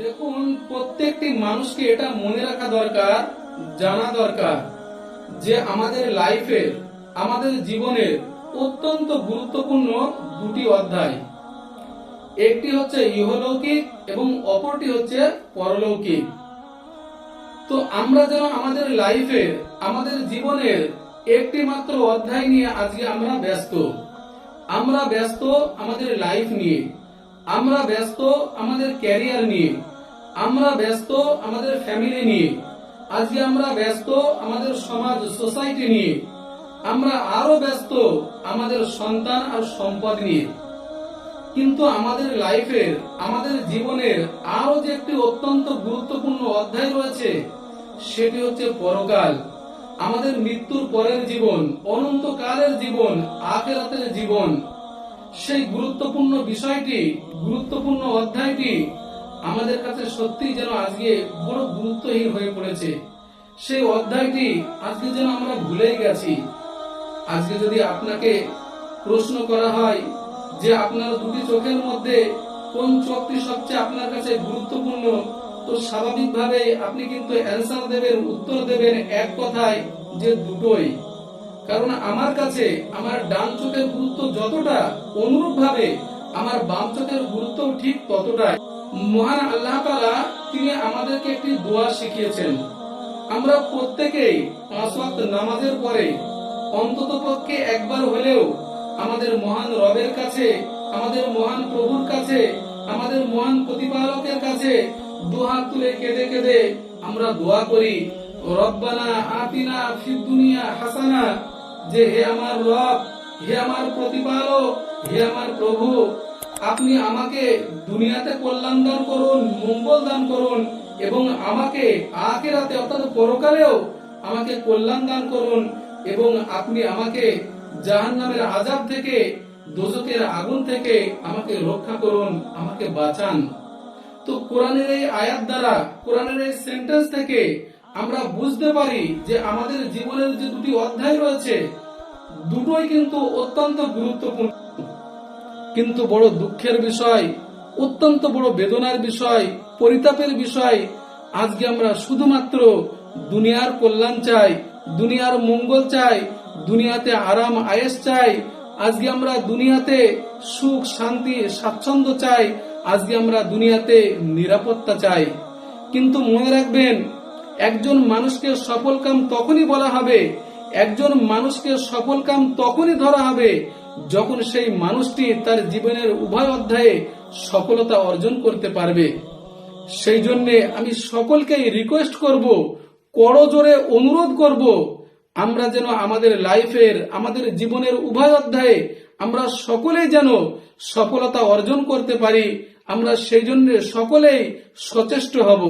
দেখুন, প্রত্যেকটি মানুষকে এটা মনে রাখা দরকার, জানা দরকার যে আমাদের লাইফের, আমাদের জীবনের অত্যন্ত গুরুত্বপূর্ণ দুটি অধ্যায়। একটি হচ্ছে ইহলৌকিক এবং অপরটি হচ্ছে পরলৌকিক। তো আমরা যেন আমাদের লাইফের, আমাদের জীবনের একটি মাত্র অধ্যায় নিয়ে আজকে আমরা ব্যস্ত। আমরা ব্যস্ত আমাদের লাইফ নিয়ে, আমরা ব্যস্ত আমাদের ক্যারিয়ার নিয়ে, আমরা ব্যস্ত আমাদের ফ্যামিলি নিয়ে, আজকে আমরা ব্যস্ত আমাদের সমাজ, সোসাইটি নিয়ে, আমরা আরো ব্যস্ত আমাদের সন্তান আর সম্পদ নিয়ে। কিন্তু আমাদের লাইফের, আমাদের জীবনের আরো যে একটি অত্যন্ত গুরুত্বপূর্ণ অধ্যায় রয়েছে, সেটি হচ্ছে পরকাল। আমাদের মৃত্যুর পরের জীবন, অনন্তকালের জীবন, আখিরাতের জীবন। সেই গুরুত্বপূর্ণ বিষয়টি, গুরুত্বপূর্ণ অধ্যায়টি আমাদের কাছে সত্যি যেন আজকে বড় গুরুত্বহীন হয়ে পড়েছে। সেই অধ্যায়টি আজকে যেন আমরা ভুলেই গেছি। আজকে যদি আপনাকে প্রশ্ন করা হয় যে আপনার দুটি চোখের মধ্যে কোন চোখটি সবচেয়ে আপনার কাছে গুরুত্বপূর্ণ, তো স্বাভাবিকভাবে আপনি কিন্তু অ্যান্সার দেবেন, উত্তর দেবেন এক কথায় যে দুটোই। কারণ আমার কাছে আমার ডান চোখের গুরুত্ব যতটা, অনুরূপ ভাবে আমার বাম চোখের গুরুত্ব ঠিক ততটাই। মহান আল্লাহ তাআলা তিনি আমাদেরকে একটি দোয়া শিখিয়েছেন। আমরা প্রত্যেকেই 5 ওয়াক্ত নামাজের পরে অন্ততপক্ষে একবার হলেও আমাদের মহান রবের কাছে, আমাদের মহান প্রভুর কাছে, আমাদের মহান প্রতিপালকের কাছে দুহাত তুলে কেঁদে কেঁদে আমরা দোয়া করি, রব্বানা আতিনা ফিদ দুনিয়া হাসানা, যে হে আমার রব, হে আমার প্রতিপালক, হে আমার প্রভু, আপনি আমাকে দুনিয়াতে কল্যাণ দান করুন, মঙ্গল দান করুন, এবং আমাকে আখিরাতে অর্থাৎ পরকালেও আমাকে কল্যাণ দান করুন, এবং আপনি আমাকে জাহান্নামের আযাব থেকে, দোজখের আগুন থেকে আমাকে রক্ষা করুন, আমাকে বাঁচান। তো কোরআনের এই আয়াত দ্বারা, কোরআনের এই সেন্টেন্স থেকে আমরা বুঝতে পারি যে আমাদের জীবনের যে দুটি অধ্যায় রয়েছে, দুটোই কিন্তু অত্যন্ত গুরুত্বপূর্ণ। কিন্তু বড় দুঃখের বিষয়, অত্যন্ত বড় বেদনার বিষয়, পরিতাপের বিষয়, আজকে আমরা শুধুমাত্র দুনিয়ার কল্যাণ চাই, দুনিয়ার মঙ্গল চাই, দুনিয়াতে আরাম আয়েশ চাই, আজকে আমরা দুনিয়াতে সুখ শান্তি স্বাচ্ছন্দ্য চাই, আজকে আমরা দুনিয়াতে নিরাপত্তা চাই। কিন্তু মনে রাখবেন, একজন মানুষকে সফল কাম তখনই বলা হবে, একজন মানুষকে সফল কাম তখনই ধরা হবে যখন সেই মানুষটি তার জীবনের উভয় অধ্যায়ে সফলতা অর্জন করতে পারবে। সেই জন্য আমি সকলকেই রিকোয়েস্ট করব, করজোরে অনুরোধ করব, আমরা যেন আমাদের লাইফের, আমাদের জীবনের উভয় অধ্যায়ে আমরা সকলেই যেন সফলতা অর্জন করতে পারি। আমরা সেই জন্য সকলেই সচেষ্ট হব।